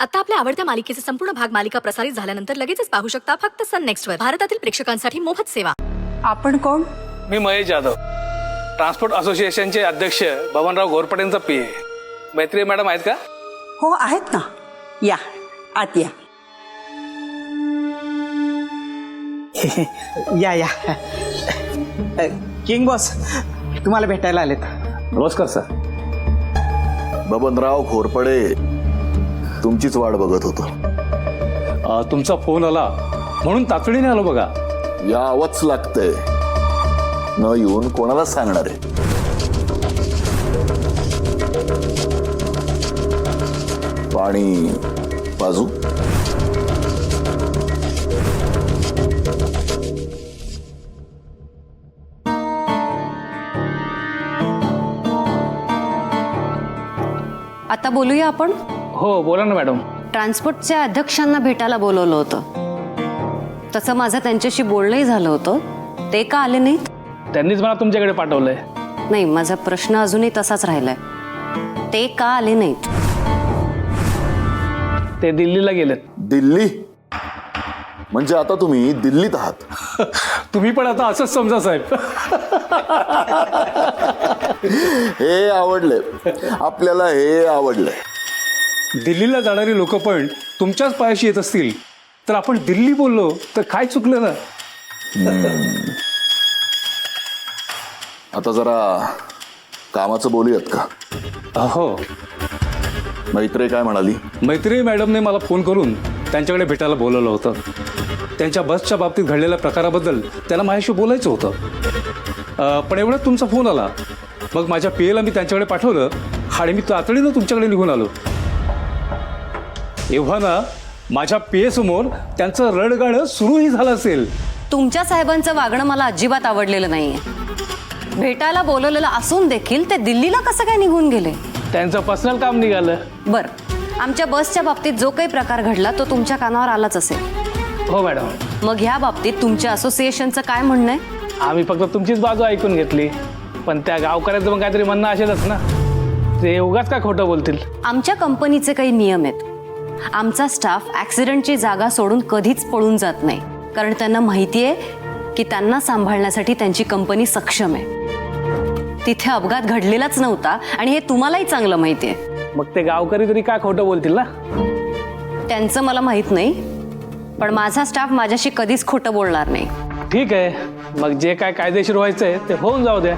आता आपल्या आवडत्या मालिकेचे संपूर्ण भाग मालिका प्रसारित झाल्यानंतर लगेचच पाहू शकता फक्त सन नेक्स्ट वर. भारतातील प्रेक्षकांसाठी मोफत सेवा. आपण कोण? मी महेश जाधव, ट्रान्सपोर्ट असोसिएशनचे अध्यक्ष बबनराव घोरपडेंचा पीए. मैत्री मॅडम आहेत का? हो आहेत ना, या आत या. या या किंग बॉस तुम्हाला भेटायला आलेत. नमस्कार सर. बबनराव घोरपडे तुमचीच वाट बघत होतो. तुमचा फोन आला म्हणून तातडीने आलो बघा. यावंच लागतंय, न येऊन कोणाला सांगणार आहे. पाणी बाजू. आता बोलूया आपण. हो बोला ना मॅडम. ट्रान्सपोर्टच्या अध्यक्षांना भेटायला बोलवलं होतं, तसं माझं त्यांच्याशी बोलणंही झालं होतं. ते का आले नाहीत? त्यांनीच मला तुमच्याकडे पाठवलंय. नाही, माझा प्रश्न अजूनही तसाच राहिलाय. ते का आले नाहीत? ते दिल्लीला गेलेत. दिल्ली म्हणजे आता तुम्ही दिल्लीत आहात. तुम्ही पण आता असंच समजा साहेब. हे आवडले आपल्याला, हे आवडलंय. दिल्लीला जाणारी लोक पण तुमच्याच पायाशी येत असतील तर आपण दिल्ली बोललो तर काय चुकलं ना. आता जरा कामाचं बोलूयात का? हो. मैत्री काय म्हणाली? मैत्री मॅडमने मला फोन करून त्यांच्याकडे भेटायला बोलवलं होतं. त्यांच्या बसच्या बाबतीत घडलेल्या प्रकाराबद्दल त्यांना माझ्याशी बोलायचं होतं. पण एवढ्यात तुमचा फोन आला. मग माझ्या पीएला मी त्यांच्याकडे पाठवलं आणि मी तातडीनं तुमच्याकडे निघून आलो. एव्हा ना माझ्या पीए समोर त्यांचं रडगाणं सुरूही झालं असेल. तुमच्या साहेबांचं वागणं मला अजिबात आवडलेलं नाहीये. भेटायला बोलवलेलं असून देखील ते दिल्लीला कसं काय निघून गेले? त्यांचं पर्सनल काम निघालं. बर, आमच्या बसच्या बाबतीत जो काही प्रकार घडला तो तुमच्या कानावर आलाच असेल. हो मॅडम. मग ह्या बाबतीत तुमच्या असोसिएशनचं काय म्हणणं आहे? आम्ही फक्त तुमचीच बाजू ऐकून घेतली, पण त्या गावकऱ्यांचं पण काहीतरी म्हणणं असेलच ना. ते उगाच काय खोटं बोलतील. आमच्या कंपनीचे काही नियम आहेत. आमचा स्टाफ ॲक्सिडेंटची जागा सोडून कधीच पळून जात नाही, कारण त्यांना माहिती आहे की त्यांना सांभाळण्यासाठी त्यांची कंपनी सक्षम आहे. तिथे अपघात घडलेलाच नव्हता आणि हे तुम्हालाही चांगलं माहिती आहे. मग ते गावकरी तरी काय खोटं बोलतील ना. त्यांचं मला माहीत नाही, पण माझा स्टाफ माझ्याशी कधीच खोटं बोलणार नाही. ठीक आहे, मग जे काय कायदेशीर व्हायचंय ते होऊन जाऊ द्या.